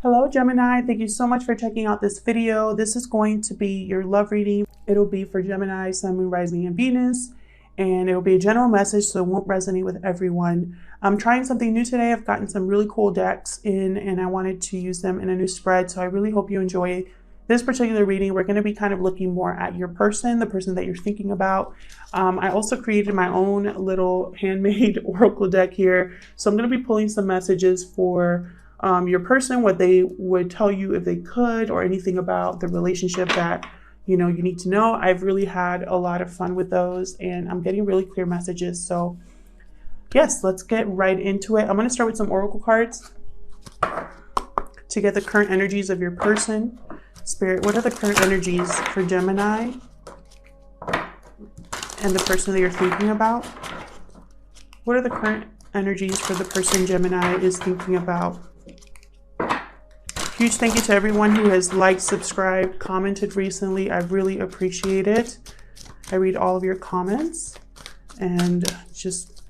Hello Gemini, thank you so much for checking out this video. This is going to be your love reading. It'll be for Gemini, Sun, Moon, Rising, and Venus, and it'll be a general message, so it won't resonate with everyone. I'm trying something new today. I've gotten some really cool decks in, and I wanted to use them in a new spread, so I really hope you enjoy this particular reading. We're going to be kind of looking more at your person, the person that you're thinking about. I also created my own little handmade oracle deck here, so I'm going to be pulling some messages for your person, what they would tell you if they could, or anything about the relationship that you need to know. I've really had a lot of fun with those, and I'm getting really clear messages. So yes, let's get right into it. I'm going to start with some oracle cards to get the current energies of your person. Spirit, what are the current energies for Gemini and the person that you're thinking about? What are the current energies for the person Gemini is thinking about? Huge thank you to everyone who has liked, subscribed, commented recently. I really appreciate it. I read all of your comments, and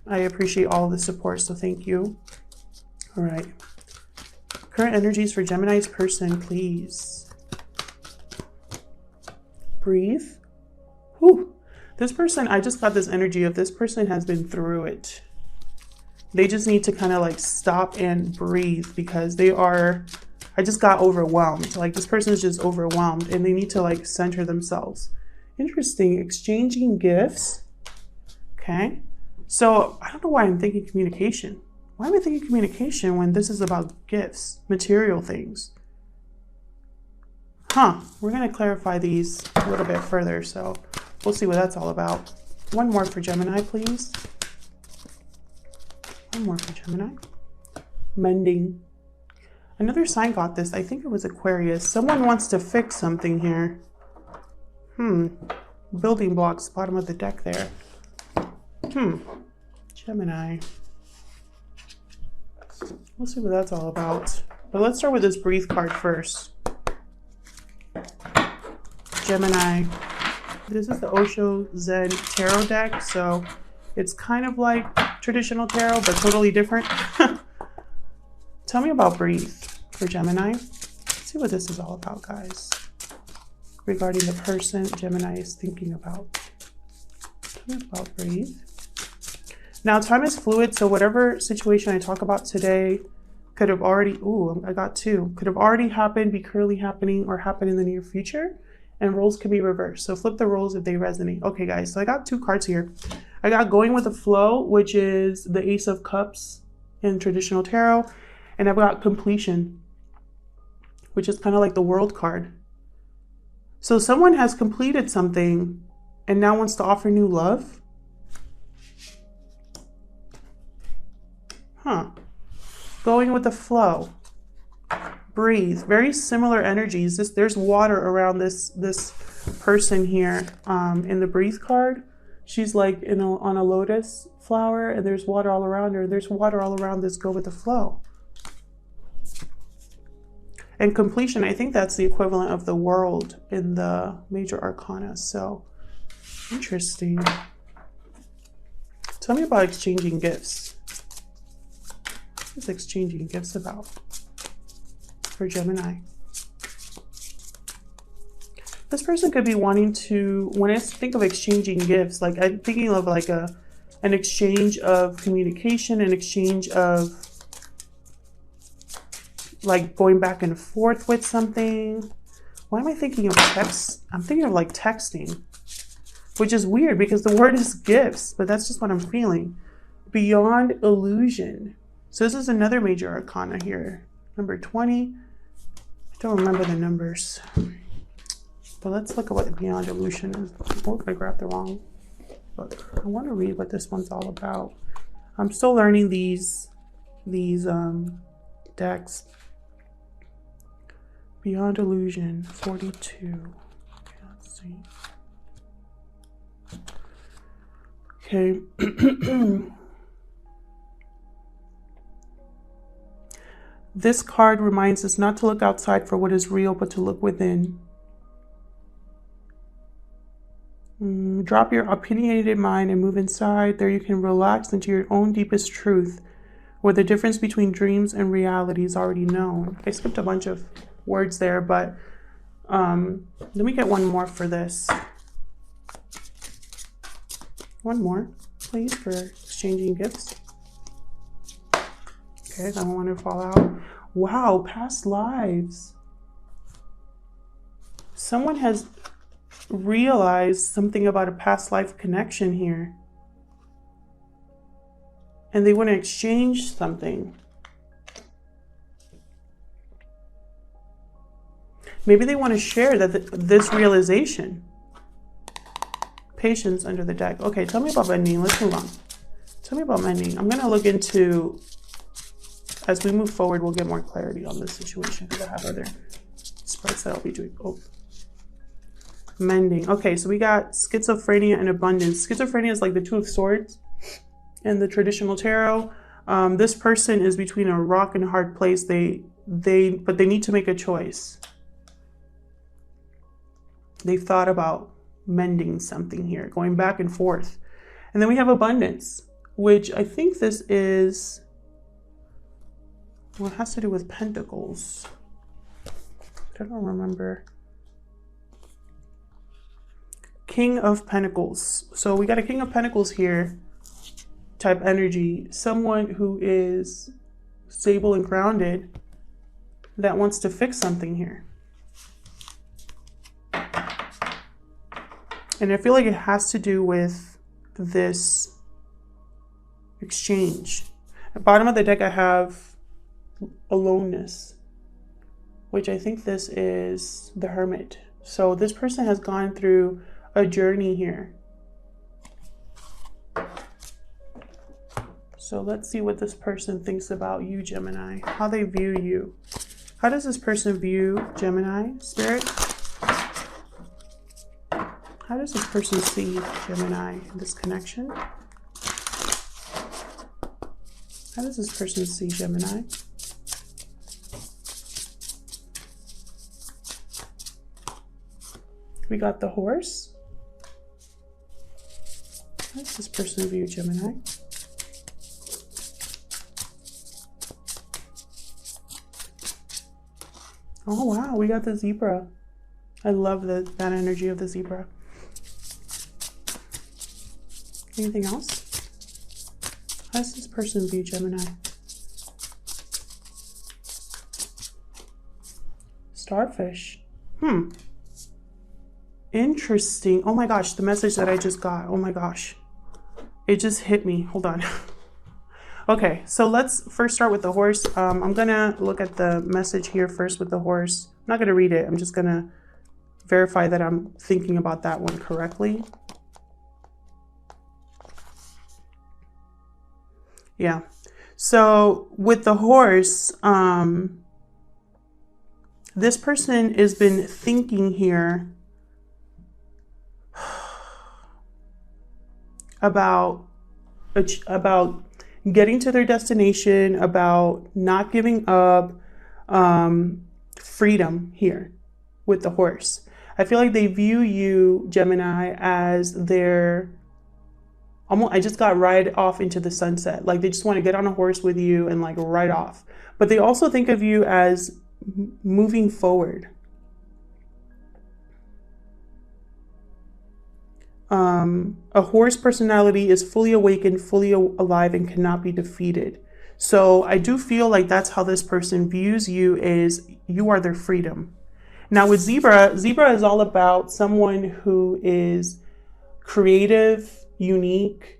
I appreciate all of the support, so thank you. All right. Current energies for Gemini's person, please. Breathe. Whew. This person, I just got this energy of this person has been through it. They just need to kind of like stop and breathe, because I just got overwhelmed. Like, this person is just overwhelmed and they need to like center themselves. Interesting. Exchanging gifts. Okay. So I don't know why I'm thinking communication. Why am I thinking communication when this is about gifts, material things? We're going to clarify these a little bit further, so we'll see what that's all about. One more for Gemini, please. One more for Gemini. Mending. Another sign got this. I think it was Aquarius. Someone wants to fix something here. Building blocks, bottom of the deck there. Gemini. We'll see what that's all about. But let's start with this breathe card first. Gemini. This is the Osho Zen Tarot deck, so it's kind of like traditional tarot, but totally different. Tell me about breathe for Gemini. Let's see what this is all about, guys. Regarding the person Gemini is thinking about. Tell me about breathe. Now, time is fluid, so whatever situation I talk about today could have already, I got two. Could have already happened, be currently happening, or happen in the near future. And roles can be reversed. So flip the roles if they resonate. Okay, guys, so I got two cards here. I got going with the flow, which is the Ace of Cups in traditional tarot. And I've got completion, which is kind of like the World card. So someone has completed something and now wants to offer new love. Going with the flow. Breathe. Very similar energies. There's water around this person here in the breathe card. She's like on a lotus flower, and there's water all around her. There's water all around this go with the flow. And completion, I think that's the equivalent of the world in the major arcana. So interesting. Tell me about exchanging gifts. What is exchanging gifts about for Gemini? This person could be wanting to, when I think of exchanging gifts, like I'm thinking of like an exchange of communication, an exchange of like going back and forth with something. Why am I thinking of text? I'm thinking of like texting, which is weird because the word is gifts, but that's just what I'm feeling. Beyond illusion. So this is another major arcana here. Number 20. I don't remember the numbers. But let's look at what Beyond Illusion is. Oh, I grabbed the wrong book. I want to read what this one's all about. I'm still learning these decks. Beyond Illusion, 42. Okay, let's see. Okay. This card reminds us not to look outside for what is real, but to look within. Drop your opinionated mind and move inside. There you can relax into your own deepest truth Or the difference between dreams and reality is already known. I skipped a bunch of words there, but let me get one more for this. One more, please, for exchanging gifts. Okay, I don't want to fall out. Wow, past lives. Someone has realized something about a past life connection here. And they want to exchange something. Maybe they want to share this realization. Patience under the deck. Okay, tell me about mending. Let's move on. Tell me about mending. I'm going to look into, as we move forward, we'll get more clarity on this situation because I have other spreads that I'll be doing. Oh. Mending. Okay, so we got schizophrenia and abundance. Schizophrenia is like the Two of Swords in the traditional tarot. This person is between a rock and a hard place. But they need to make a choice. They've thought about mending something here, going back and forth. And then we have abundance, which I think this is, well, it has to do with pentacles. I don't remember. King of Pentacles. So we got a King of Pentacles here type energy. Someone who is stable and grounded that wants to fix something here. And I feel like it has to do with this exchange. At the bottom of the deck, I have aloneness, which I think this is the Hermit. So this person has gone through a journey here. So let's see what this person thinks about you, Gemini. How they view you. How does this person view Gemini, Spirit? How does this person see Gemini, this connection? How does this person see Gemini? We got the Horse. How does this person view Gemini? Oh wow, we got the Zebra. I love that energy of the Zebra. Anything else? How does this person view Gemini? Starfish. Interesting. Oh my gosh, the message that I just got. Oh my gosh. It just hit me. Hold on. Okay, so let's first start with the Horse. I'm gonna look at the message here first with the Horse. I'm not gonna read it. I'm just gonna verify that I'm thinking about that one correctly. Yeah. So with the Horse, this person has been thinking here about getting to their destination, about not giving up, freedom here with the Horse. I feel like they view you, Gemini, as their, I just got ride off into the sunset. Like they just want to get on a horse with you and like ride off. But they also think of you as moving forward. A Horse personality is fully awakened, fully alive, and cannot be defeated. So I do feel like that's how this person views you, is you are their freedom. Now with Zebra, Zebra is all about someone who is creative, unique,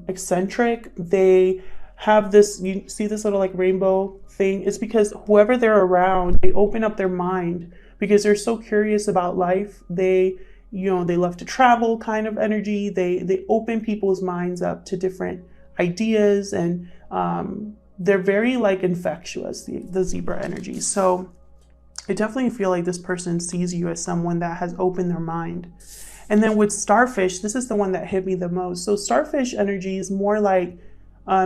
eccentric. They have this, you see this little like rainbow thing? It's because whoever they're around, they open up their mind because they're so curious about life. They love to travel kind of energy. They open people's minds up to different ideas, and they're very like infectious, the Zebra energy. So I definitely feel like this person sees you as someone that has opened their mind. And then with Starfish, this is the one that hit me the most. So Starfish energy is more like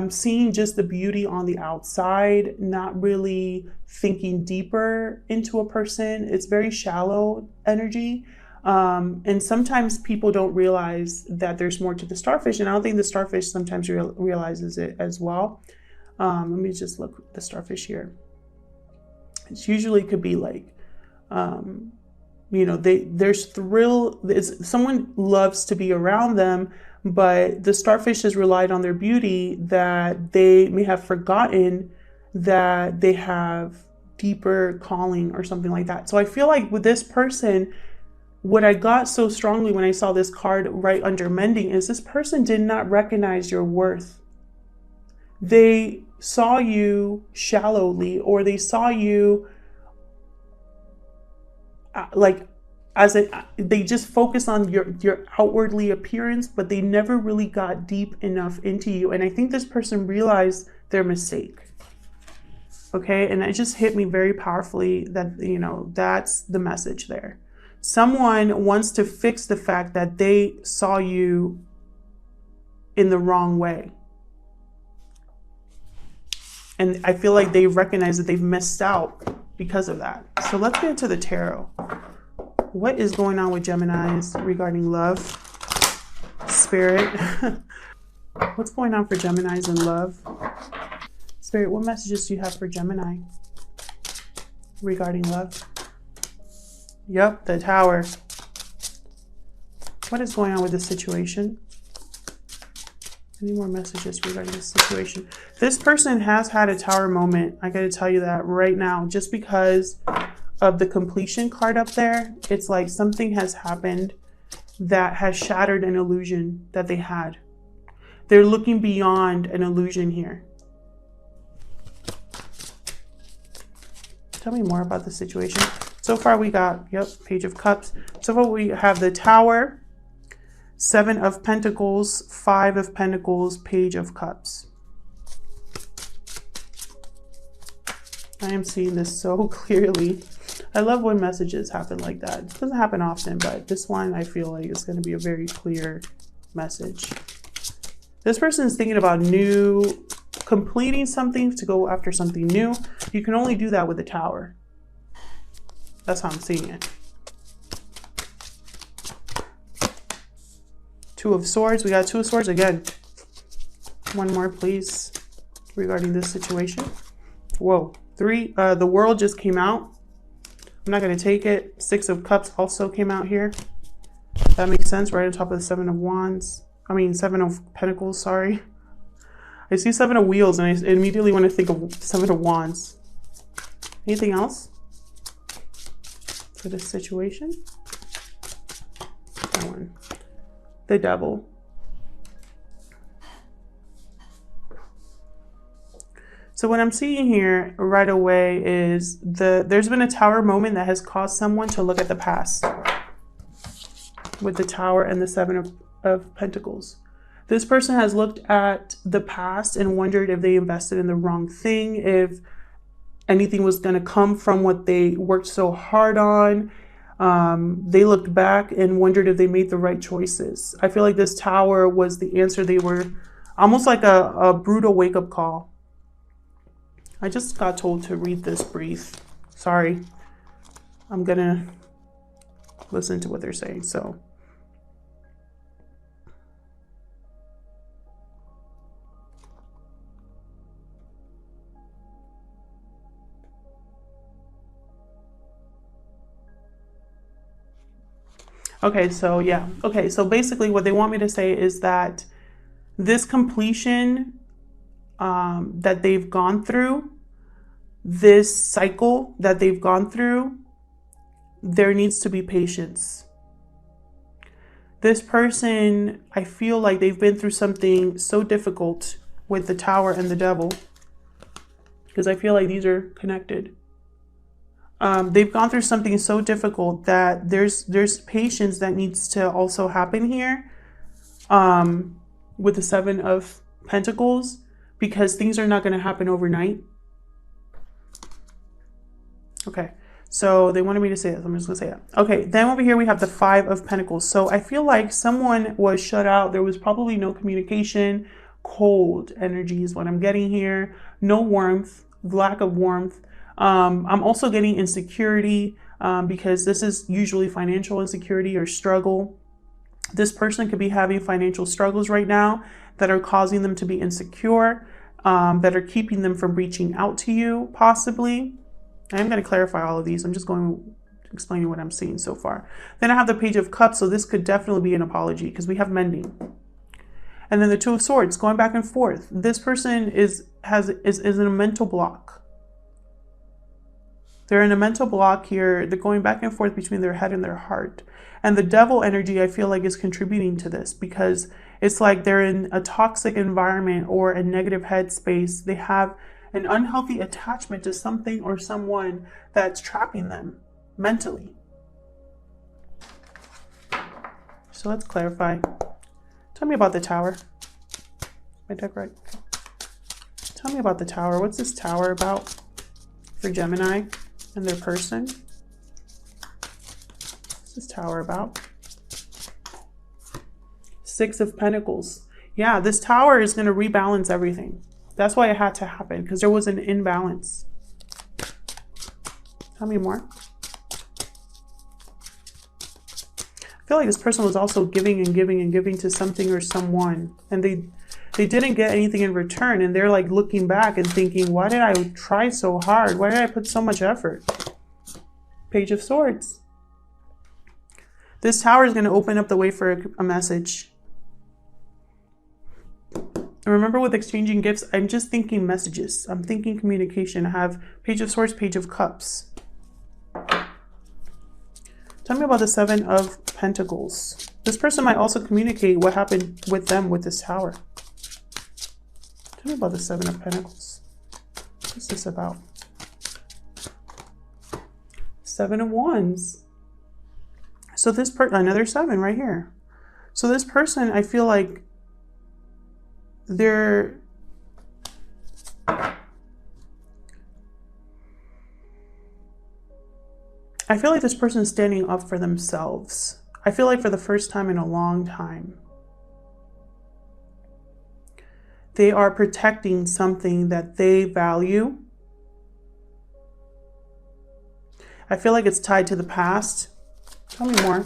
seeing just the beauty on the outside, not really thinking deeper into a person. It's very shallow energy. And sometimes people don't realize that there's more to the Starfish, and I don't think the Starfish sometimes realizes it as well. Let me just look at the starfish here. It usually could be like, you know, there's thrill. Someone loves to be around them, but the starfish has relied on their beauty that they may have forgotten that they have deeper calling or something like that. So I feel like with this person, what I got so strongly when I saw this card right under mending is this person did not recognize your worth. They saw you shallowly, or they saw you like they just focused on your outwardly appearance, but they never really got deep enough into you. And I think this person realized their mistake. Okay, and it just hit me very powerfully that, you know, that's the message there. Someone wants to fix the fact that they saw you in the wrong way. And I feel like they recognize that they've missed out because of that. So let's get into the tarot. What is going on with Geminis regarding love? Spirit. What's going on for Geminis in love? Spirit, what messages do you have for Gemini regarding love? Yep, the Tower. What is going on with this situation? Any more messages regarding this situation? This person has had a Tower moment. I got to tell you that right now, just because of the completion card up there. It's like something has happened that has shattered an illusion that they had. They're looking beyond an illusion here. Tell me more about the situation. So far we got, yep, Page of Cups. So far we have the Tower, 7 of Pentacles, 5 of Pentacles, Page of Cups. I am seeing this so clearly. I love when messages happen like that. It doesn't happen often, but this one I feel like is going to be a very clear message. This person is thinking about completing something to go after something new. You can only do that with the Tower. That's how I'm seeing it. 2 of Swords. We got 2 of Swords again. One more, please, regarding this situation. Whoa. 3. The World just came out. I'm not going to take it. 6 of Cups also came out here. That makes sense. Right on top of the 7 of Wands. I mean, 7 of Pentacles, sorry. I see 7 of Wheels and I immediately want to think of 7 of Wands. Anything else for this situation? That one. The Devil. So what I'm seeing here right away is there's been a Tower moment that has caused someone to look at the past with the Tower and the 7 of Pentacles. This person has looked at the past and wondered if they invested in the wrong thing, if anything was going to come from what they worked so hard on. They looked back and wondered if they made the right choices. I feel like this Tower was the answer. They were almost like a brutal wake-up call. I just got told to read this brief. Sorry. I'm going to listen to what they're saying. So, okay, so yeah. Okay, so basically what they want me to say is that this completion that they've gone through, this cycle that they've gone through, there needs to be patience. This person, I feel like they've been through something so difficult with the Tower and the Devil, because I feel like these are connected. They've gone through something so difficult that there's patience that needs to also happen here with the 7 of Pentacles, because things are not going to happen overnight. Okay, so they wanted me to say this. I'm just going to say that. Okay, then over here we have the 5 of Pentacles. So I feel like someone was shut out. There was probably no communication. Cold energy is what I'm getting here. No warmth, lack of warmth. I'm also getting insecurity because this is usually financial insecurity or struggle. This person could be having financial struggles right now that are causing them to be insecure. that are keeping them from reaching out to you, possibly. I'm going to clarify all of these. I'm just going explaining what I'm seeing so far. Then I have the Page of Cups, so this could definitely be an apology because we have mending. And then the Two of Swords, going back and forth. This person is in a mental block. They're in a mental block here. They're going back and forth between their head and their heart. And the Devil energy, I feel like, is contributing to this because it's like they're in a toxic environment or a negative headspace. They have an unhealthy attachment to something or someone that's trapping them mentally. So let's clarify. Tell me about the Tower. My deck right. Tell me about the Tower. What's this Tower about for Gemini and their person? What's this Tower about? Six of Pentacles. Yeah, this Tower is going to rebalance everything. That's why it had to happen, because there was an imbalance. Tell me more. I feel like this person was also giving and giving and giving to something or someone, and they didn't get anything in return, and they're like looking back and thinking, why did I try so hard? Why did I put so much effort? Page of Swords. This Tower is going to open up the way for a message. And remember, with exchanging gifts, I'm just thinking messages. I'm thinking communication. I have Page of Swords, Page of Cups. Tell me about the Seven of Pentacles. This person might also communicate what happened with them with this Tower. Tell me about the Seven of Pentacles. What's this about? Seven of Wands. So this another seven right here. So this person, I feel like they're this person is standing up for themselves. I feel like for the first time in a long time, they are protecting something that they value. I feel like it's tied to the past. Tell me more.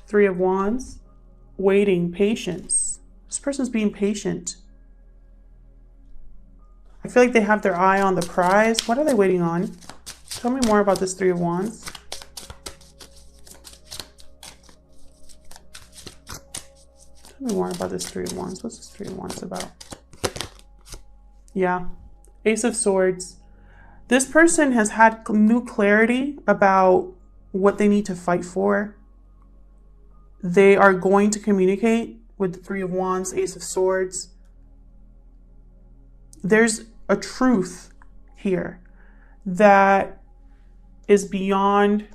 Three of Wands. Waiting, patience. This person's being patient. I feel like they have their eye on the prize. What are they waiting on? Tell me more about this Three of Wands. Tell me more about this Three of Wands. What's this Three of Wands about? Yeah. Ace of Swords. This person has had new clarity about what they need to fight for. They are going to communicate with the Three of Wands, Ace of Swords. There's a truth here that is beyond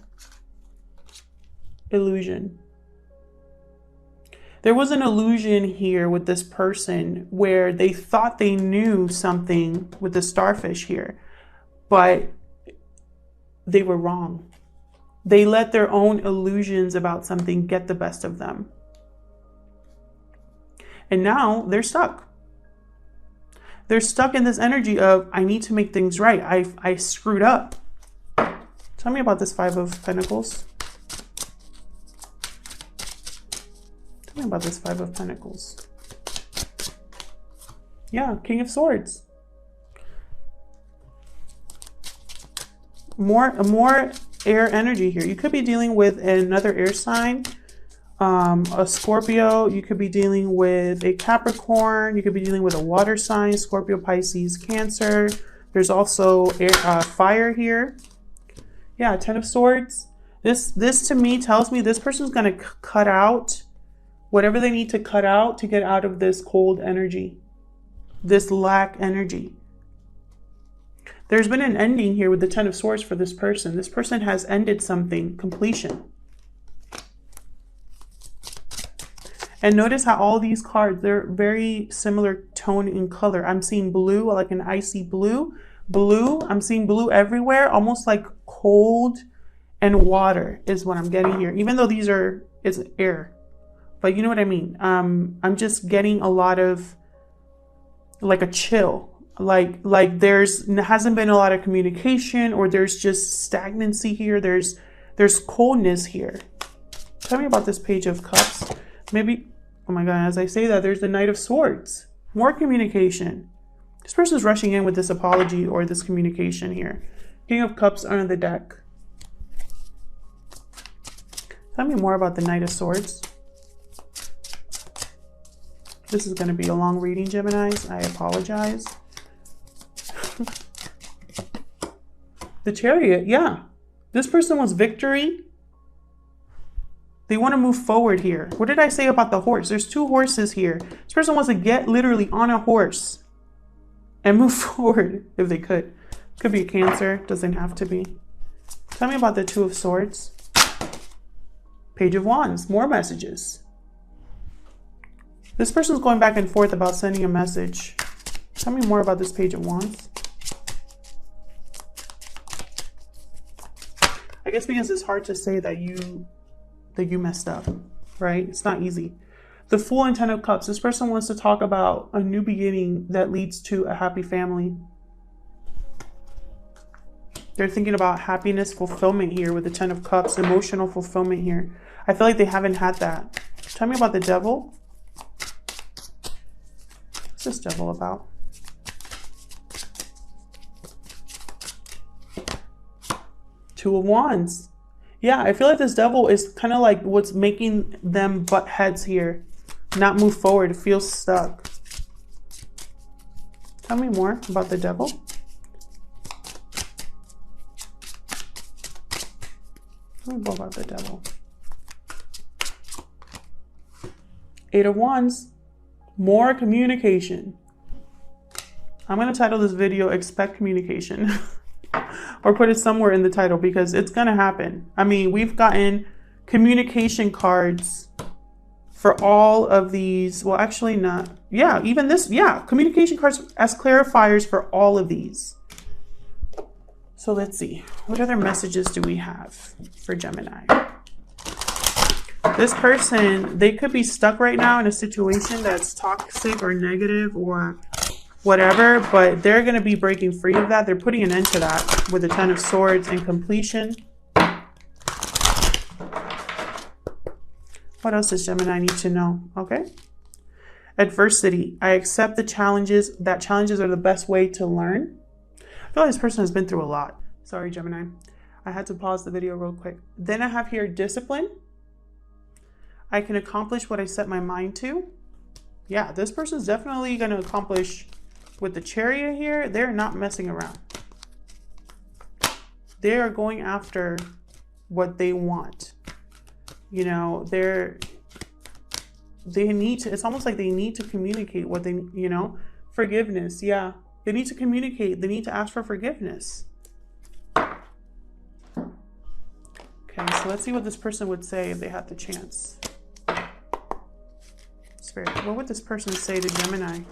illusion. There was an illusion here with this person where they thought they knew something with the starfish here, but they were wrong. They let their own illusions about something get the best of them. And now they're stuck. They're stuck in this energy of, I need to make things right. I screwed up. Tell me about this Five of Pentacles. Tell me about this Five of Pentacles. Yeah, King of Swords. More air energy here. You could be dealing with another air sign, a Scorpio. You could be dealing with a Capricorn. You could be dealing with a water sign, Scorpio, Pisces, Cancer. There's also air, fire here. Yeah, Ten of Swords. This to me tells me this person's going to cut out whatever they need to cut out to get out of this cold energy, this lack energy. There's been an ending here with the Ten of Swords for this person. This person has ended something, completion. And notice how all these cards, they're very similar tone in color. I'm seeing blue, like an icy blue. Blue, I'm seeing blue everywhere, almost like cold and water is what I'm getting here. Even though these are, it's air. But you know what I mean? I'm just getting a lot of, like a chill. Like hasn't been a lot of communication, or there's just stagnancy here. There's coldness here. Tell me about this Page of Cups. Maybe, oh my God, as I say that, there's the Knight of Swords. More communication. This person's rushing in with this apology or this communication here. King of Cups under the deck. Tell me more about the Knight of Swords. This is going to be a long reading, Geminis. I apologize. The Chariot, yeah. This person wants victory. They want to move forward here. What did I say about the horse? There's two horses here. This person wants to get literally on a horse and move forward if they could. Could be a Cancer, doesn't have to be. Tell me about the Two of Swords. Page of Wands, more messages. This person's going back and forth about sending a message. Tell me more about this Page of Wands. I guess because it's hard to say that you messed up, right? It's not easy. The Fool and Ten of Cups. This person wants to talk about a new beginning that leads to a happy family. They're thinking about happiness, fulfillment here with the Ten of Cups, emotional fulfillment here. I feel like they haven't had that. Tell me about the Devil. What's this Devil about? Two of Wands. Yeah, I feel like this Devil is kind of like what's making them butt heads here. Not move forward, feel stuck. Tell me more about the Devil. Tell me more about the Devil. Eight of Wands. More communication. I'm going to title this video, Expect Communication. Or put it somewhere in the title because it's going to happen. I mean, we've gotten communication cards for all of these. Well, actually not. Yeah, even this. Yeah, communication cards as clarifiers for all of these. So let's see. What other messages do we have for Gemini? This person, they could be stuck right now in a situation that's toxic or negative or whatever, but they're going to be breaking free of that. They're putting an end to that with the Ten of Swords and completion. What else does Gemini need to know? Okay. Adversity. I accept the challenges. That challenges are the best way to learn. I feel like this person has been through a lot. Sorry, Gemini. I had to pause the video real quick. Then I have here discipline. I can accomplish what I set my mind to. Yeah, this person's definitely going to accomplish. With the Chariot here, they're not messing around. They are going after what they want. You know, they need to, it's almost like they need to communicate what they, you know, forgiveness. Yeah, they need to communicate. They need to ask for forgiveness. Okay, so let's see what this person would say if they had the chance. Spirit, what would this person say to Gemini?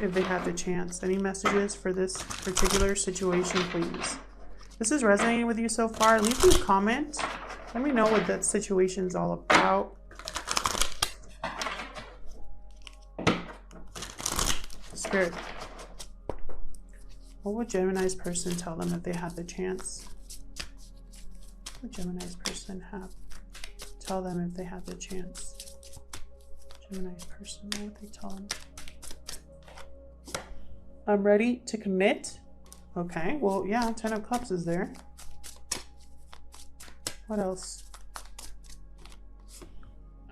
If they had the chance. Any messages for this particular situation, please? This is resonating with you so far. Leave me a comment. Let me know what that situation is all about. Spirit, what would Gemini's person tell them if they had the chance? What would Gemini's person tell them if they had the chance? Gemini's person, what would they tell them? I'm ready to commit. Okay, well, yeah, Ten of Cups is there. What else?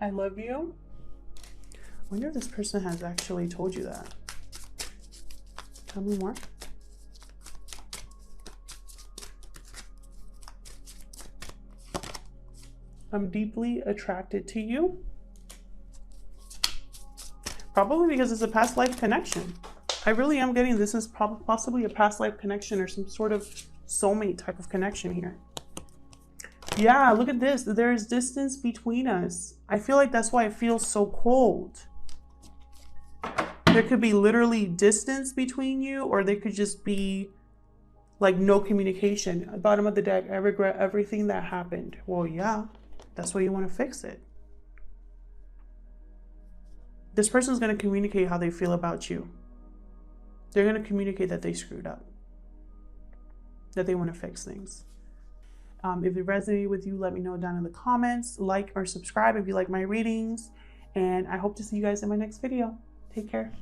I love you. I wonder if this person has actually told you that. Tell me more. I'm deeply attracted to you. Probably because it's a past life connection. I really am getting this is possibly a past life connection or some sort of soulmate type of connection here. Yeah, look at this. There's distance between us. I feel like that's why it feels so cold. There could be literally distance between you, or there could just be like no communication. Bottom of the deck, I regret everything that happened. Well, yeah, that's why you want to fix it. This person's going to communicate how they feel about you. They're going to communicate that they screwed up, that they want to fix things. If it resonated with you, let me know down in the comments. Like or subscribe if you like my readings. And I hope to see you guys in my next video. Take care.